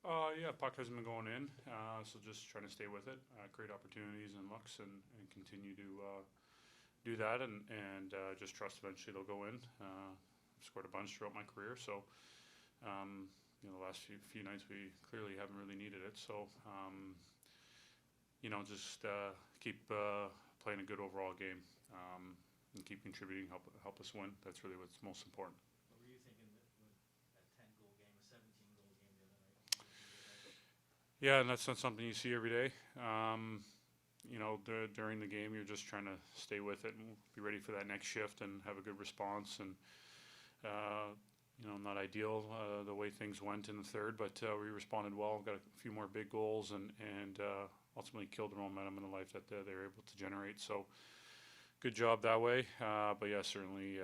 Yeah, puck hasn't been going in, so just trying to stay with it, create opportunities and looks, and continue to do that, and just trust eventually they'll go in. I've scored a bunch throughout my career, so the last few nights we clearly haven't really needed it. So just keep playing a good overall game, and keep contributing, help us win. That's really what's most important. What were you thinking with that 10-goal game, a 17-goal game the other night? Yeah, and that's not something you see every day. During the game, you're just trying to stay with it and be ready for that next shift and have a good response. And not ideal the way things went in the third, but we responded well. Got a few more big goals and ultimately killed the momentum in the life that they were able to generate. So good job that way. But yeah, certainly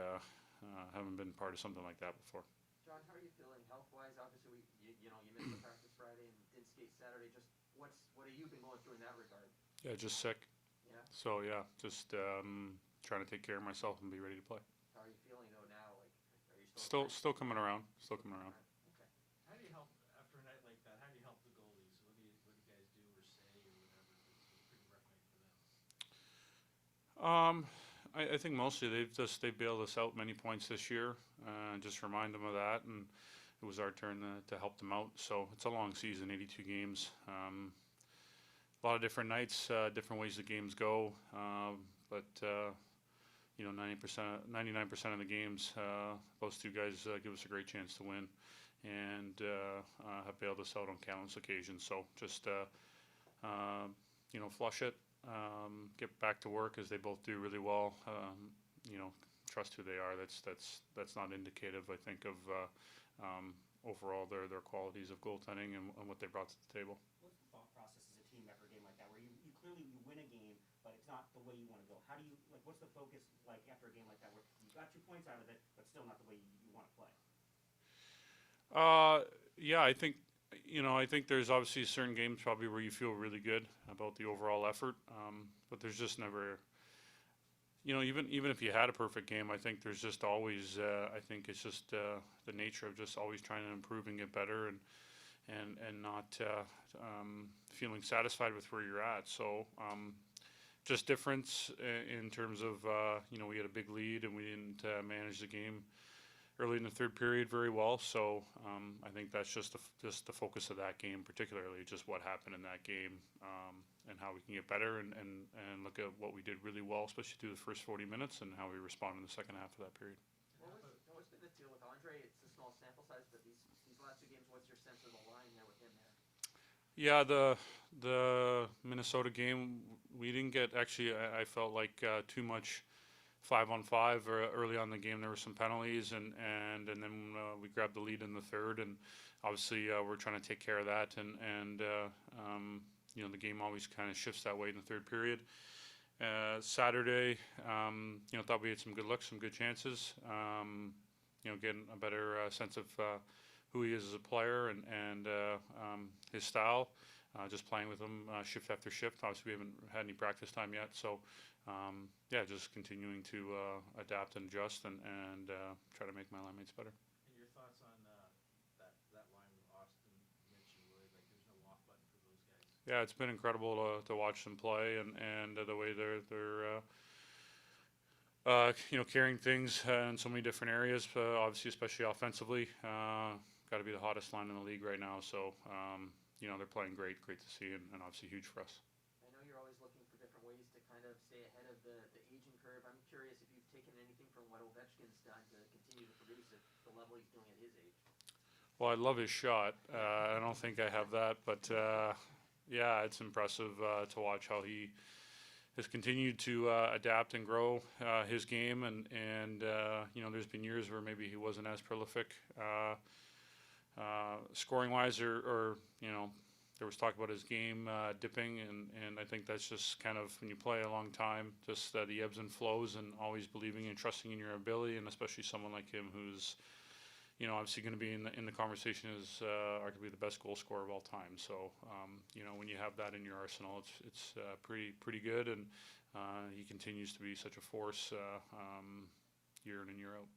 haven't been part of something like that before. John, how are you feeling health-wise? Obviously, you missed the practice Friday and didn't skate Saturday. Just what have you been going through in that regard? Yeah, just sick. Yeah. So yeah, just trying to take care of myself and be ready to play. How are you feeling though now? Like, are you still Still coming around. Still coming around. Okay. How do you help after a night like that? How do you help the goalies? What do you guys do or say or whatever? Because it's a pretty rough night for them. I think mostly they bailed us out many points this year. Just remind them of that, and it was our turn to help them out. So it's a long season, 82 games. A lot of different nights, different ways the games go. But 99% of the games, those two guys give us a great chance to win, and have bailed us out on countless occasions. So just flush it, get back to work as they both do really well. Trust who they are. That's not indicative, I think, of overall their qualities of goaltending and what they brought to the table. What's the thought process as a team after a game like that, where you clearly you win a game, but it's not the way you want to go? How do you what's the focus like after a game like that, where you got 2 points out of it, but still not the way you want to play? Yeah, I think there's obviously certain games probably where you feel really good about the overall effort, but there's just never, even if you had a perfect game, I think there's just always, I think it's just the nature of just always trying to improve and get better, and not feeling satisfied with where you're at. So just difference in terms of, we had a big lead and we didn't manage the game early in the third period very well. So I think that's just the focus of that game, particularly just what happened in that game, and how we can get better and look at what we did really well, especially through the first 40 minutes, and how we responded in the second half of that period. What's been the deal with Andre? It's a small sample size, but these last 2 games, what's your sense of the line there with him there? Yeah, the Minnesota game, we didn't get, actually, I felt like too much 5-on-5 early on in the game. There were some penalties, and then we grabbed the lead in the third, and obviously we're trying to take care of that, and the game always kind of shifts that way in the third period. Saturday, thought we had some good looks, some good chances, getting a better sense of who he is as a player, and his style, just playing with him shift after shift. Obviously we haven't had any practice time yet, so just continuing to adapt and adjust, and try to make my line mates better. And your thoughts on that line with Austin, Mitch, and Lloyd? Like, there's no off button for those guys. Yeah, it's been incredible to watch them play, and the way they're carrying things in so many different areas, obviously, especially offensively. Got to be the hottest line in the league right now. So, they're playing great to see, and obviously huge for us. I know you're always looking for different ways to kind of stay ahead of the aging curve. I'm curious if you've taken anything from what Ovechkin's done to continue to produce at the level he's doing at his age. Well, I love his shot. I don't think I have that, but yeah, it's impressive to watch how he has continued to adapt and grow his game, and there's been years where maybe he wasn't as prolific scoring wise, or there was talk about his game dipping, and I think that's just kind of, when you play a long time, just the ebbs and flows, and always believing and trusting in your ability, and especially someone like him who's obviously going to be in the conversation as arguably the best goal scorer of all time. So when you have that in your arsenal, it's pretty good, and he continues to be such a force year in and year out.